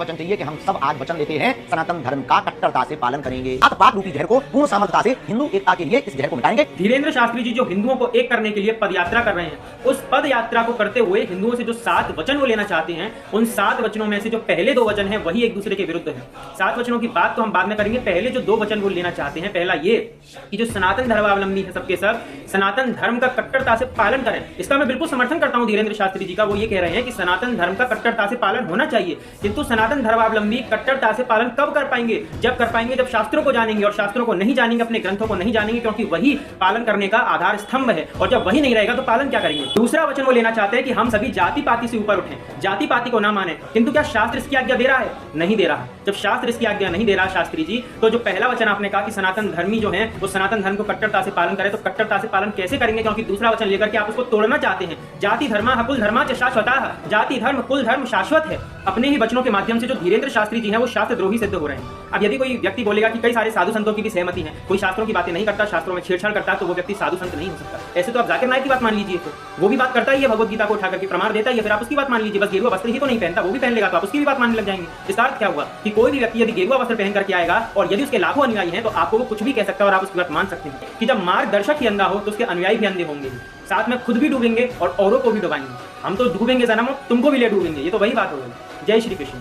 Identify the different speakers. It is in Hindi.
Speaker 1: वचन चाहिए कि हम सब आज वचन लेते हैं सनातन धर्म का कट्टरता से पालन करेंगे। जात-पात रूपी जहर को पूर्ण सामर्थ्यता से हिंदू एकता के लिए इस जहर को मिटाएंगे।
Speaker 2: धीरेन्द्र शास्त्री जी जो हिंदुओं को एक करने के लिए पद यात्रा कर रहे हैं, उस पद यात्रा को करते हुए हिंदुओं से जो 7 वचन वो लेना चाहते हैं, उन 7 वचनों में से जो पहले 2 वचन हैं वही एक दूसरे के विरुद्ध हैं। 7 वचनों की बात तो हम बाद में करेंगे। पहले जो 2 वचन वो लेना चाहते हैं, पहला ये कि जो सनातन धर्मावलंबी है सबके सब सनातन धर्म का कट्टरता से पालन करें। इसका मैं बिल्कुल समर्थन करता हूं धीरेन्द्र शास्त्री जी का। वो ये कह रहे हैं कि सनातन धर्म का कट्टरता से पालन होना चाहिए, किंतु सनातन धर्मावलंबी कट्टरता से पालन कब कर पाएंगे? जब कर पाएंगे जब शास्त्रों को जानेंगे, और शास्त्रों को नहीं जानेंगे, अपने ग्रंथों को नहीं जानेंगे, क्योंकि वही पालन करने का आधार स्तंभ है। और जब वही नहीं रहेगा तो पालन क्या करेंगे? दूसरा वचन वो लेना चाहते हैं कि हम सभी जाति पाति से ऊपर उठें, जाति पाति को ना माने। किंतु क्या शास्त्र इसकी आज्ञा दे रहा है? नहीं दे रहा। जब शास्त्र इसकी आज्ञा नहीं दे रहा शास्त्री जी, तो जो पहला वचन आपने कहा कि सनातन धर्मी जो है वो सनातन धर्म को कट्टरता से पालन करे, तो कट्टरता से पालन कैसे करेंगे? क्योंकि दूसरा वचन लेकर के आप उसको तोड़ना चाहते हैं। जाति धर्मा कुल धर्मा च शाश्वतः, जाति धर्म कुल धर्म शाश्वत है। अपने ही वचनों के माध्यम से जो धीरेन्द्र शास्त्री जी हैं वो शास्त्र द्रोही सिद्ध हो रहे हैं। अब यदि कोई व्यक्ति बोलेगा कि कई सारे साधु संतों की भी सहमति है, कोई शास्त्रों की बातें नहीं करता, शास्त्रों में छेड़छाड़ करता, तो वो व्यक्ति साधु संत नहीं हो सकता। ऐसे तो आप जाकिर नाइक की बात मान लीजिए, तो वो भी बात करता ही है, भगवत गीता को उठा करके प्रमाण देता ही है, फिर आप उसकी बात मान लीजिए। बस गेरुआ वस्त्र ही तो नहीं पहनता, वो भी पहन लेगा तो आप उसकी भी बात मानने लग जाएंगे। इसका अर्थ क्या हुआ कि कोई भी व्यक्ति यदि गेरुआ वस्त्र पहन करके आएगा और यदि उसके लाखों अनुयायी हैं, तो आपको वो कुछ भी कह सकता है और आप उसकी बात मान सकते हैं कि जब मार्गदर्शक ही अंधा हो तो उसके अनुयायी भी अंधे होंगे, साथ में खुद भी डूबेंगे और औरों को भी डुबाएंगे। हम तो डूबेंगे जन्म, तुमको भी ले डूबेंगे। ये तो वही बात हो गई। जय श्री कृष्ण।